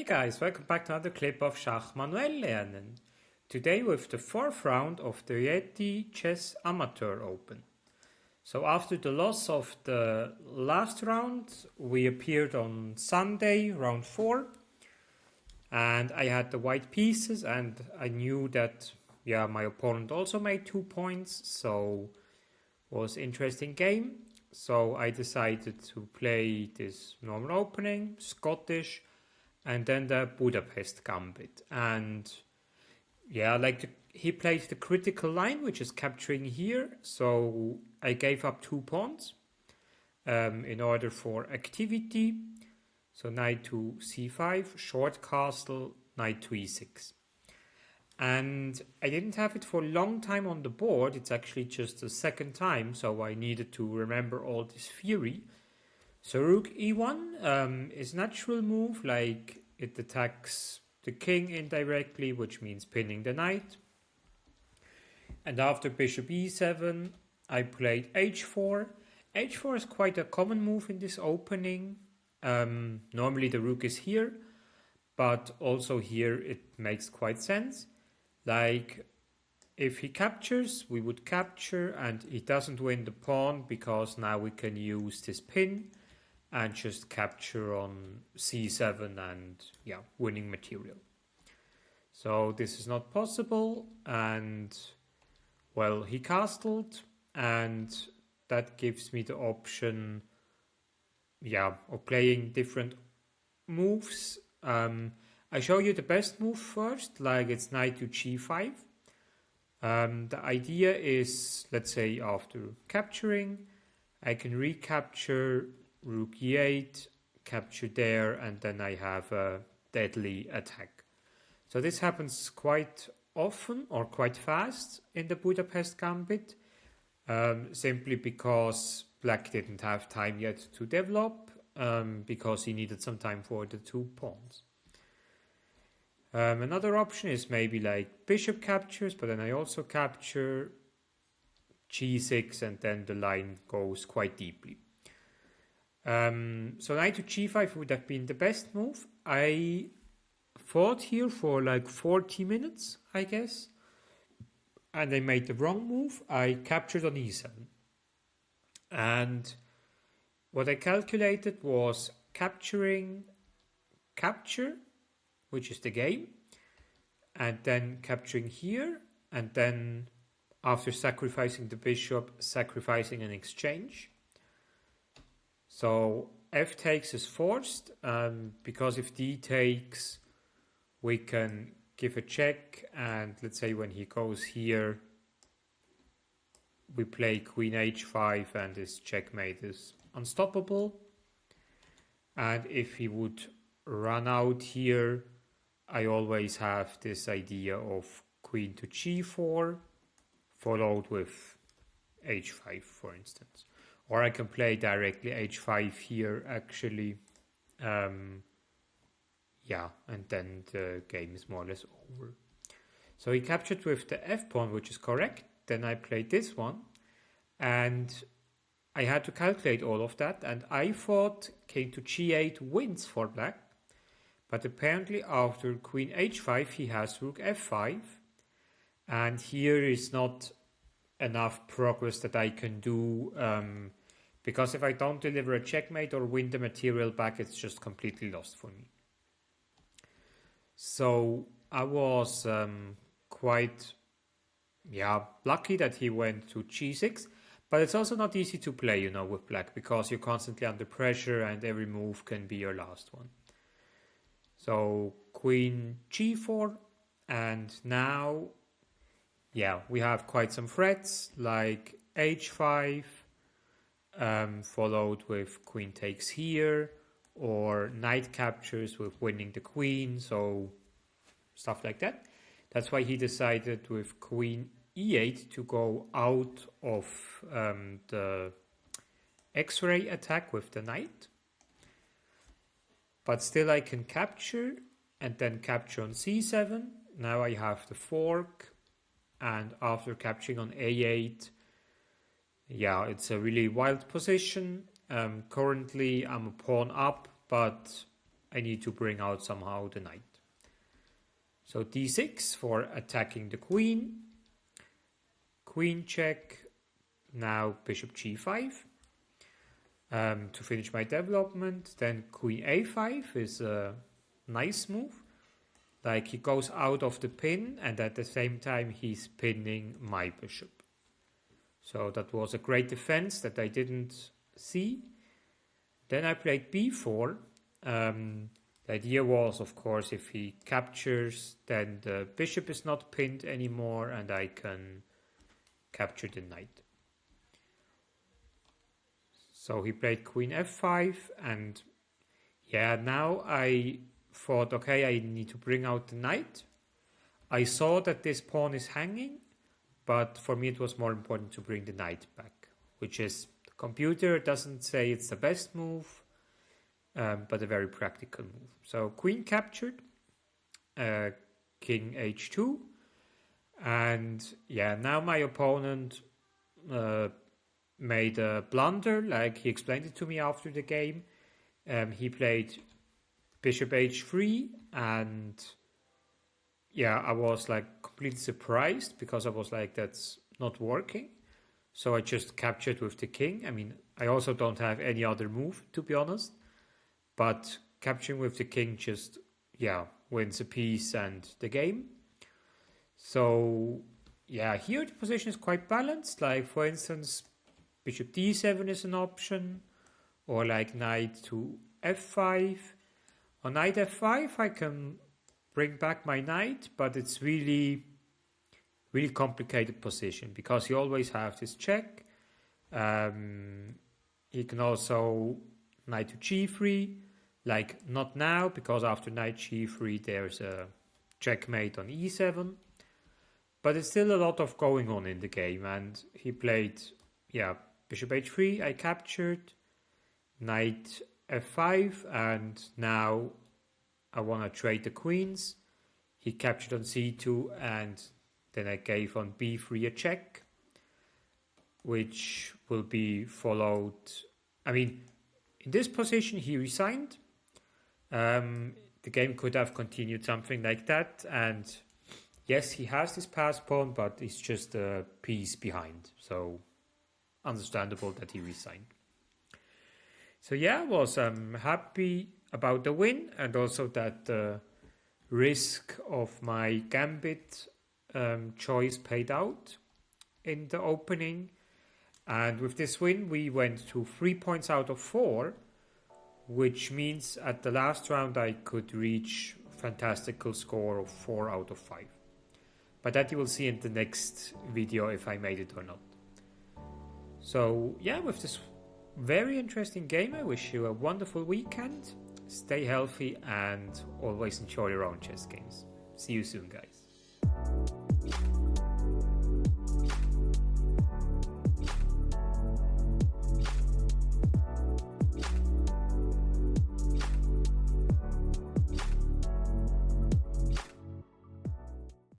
Hey guys, welcome back to another clip of Schach-manuel-lernen. Today with the fourth round of the Réti Amateur Open. So after the loss of the last round, we appeared on Sunday, round 4. And I had the white pieces and I knew that, my opponent also made 2 points. So it was an interesting game. So I decided to play this normal opening, Scottish, and then the Budapest Gambit. And he played the critical line, which is capturing here. So I gave up 2 pawns in order for activity. So knight to c5, short castle, knight to e6. And I didn't have it for a long time on the board. It's actually just the second time, so I needed to remember all this theory. So rook e1 is natural move, like it attacks the king indirectly, which means pinning the knight. And after bishop e7, I played h4. h4 is quite a common move in this opening. Normally the rook is here, but also here it makes quite sense. Like if he captures, we would capture, and he doesn't win the pawn because now we can use this pin and just capture on c7 and winning material. So this is not possible, and well, he castled, and that gives me the option of playing different moves. I show you the best move first, like it's knight to g5. The idea is, let's say after capturing, I can recapture rook e8, capture there, and then I have a deadly attack. So this happens quite often or quite fast in the Budapest Gambit, simply because black didn't have time yet to develop, because he needed some time for the 2 pawns. Another option is maybe like bishop captures, but then I also capture g6, and then the line goes quite deeply. So knight to g5 would have been the best move. I fought here for like 40 minutes, I guess, and I made the wrong move. I captured on e7, and what I calculated was capture, which is the game, and then capturing here, and then after sacrificing the bishop, sacrificing an exchange. So f takes is forced, because if d takes, we can give a check, and let's say when he goes here, we play queen h5, and this checkmate is unstoppable. And if he would run out here, I always have this idea of queen to g4, followed with h5, for instance. Or I can play directly h5 here, actually. And then the game is more or less over. So he captured with the f-pawn, which is correct. Then I played this one. And I had to calculate all of that. And I thought king to g8 wins for black. But apparently after queen h5, he has rook f5. And here is not enough progress that I can do, because if I don't deliver a checkmate or win the material back, it's just completely lost for me. So I was quite lucky that he went to g6, but it's also not easy to play, with black, because you're constantly under pressure and every move can be your last one. So queen g4, and now we have quite some threats, like h5, followed with queen takes here, or knight captures with winning the queen, so stuff like that. That's why he decided with queen e8 to go out of the X-ray attack with the knight. But still I can capture, and then capture on c7. Now I have the fork, and after capturing on a8, it's a really wild position. Currently I'm a pawn up, but I need to bring out somehow the knight. So d6 for attacking the queen. Queen check. Now bishop g5 to finish my development. Then queen a5 is a nice move. Like he goes out of the pin and at the same time he's pinning my bishop. So that was a great defense that I didn't see. Then I played b4. The idea was, of course, if he captures, then the bishop is not pinned anymore and I can capture the knight. So he played queen f5 and yeah, now I thought, okay, I need to bring out the knight. I saw that this pawn is hanging, but for me it was more important to bring the knight back, which is, the computer doesn't say it's the best move, but a very practical move. So queen captured, king h2, and yeah, now my opponent made a blunder, like he explained it to me after the game. He played bishop h3, and yeah, I was like completely surprised because I was like, that's not working. So I just captured with the king. I mean, I also don't have any other move, to be honest, but capturing with the king just, yeah, wins a piece and the game. So yeah, here the position is quite balanced. Like for instance, bishop d7 is an option, or like knight to f5. On knight f5 I can bring back my knight, but it's really complicated position because you always have this check. You can also knight to g3, like not now because after knight g3 there's a checkmate on e7, but it's still a lot of going on in the game. And he played, yeah, bishop h3, I captured, knight f5, and now I want to trade the queens. He captured on c2, and then I gave on b3 a check, which will be followed. I mean, in this position he resigned. The game could have continued something like that, and yes, he has this pass pawn, but it's just a piece behind, so understandable that he resigned. So yeah, I was happy about the win, and also that the risk of my gambit choice paid out in the opening. And with this win we went to 3 points out of 4, which means at the last round I could reach a fantastical score of 4 out of 5. But that you will see in the next video if I made it or not. So yeah, with this very interesting game, I wish you a wonderful weekend. Stay healthy and always enjoy your own chess games. See you soon, guys.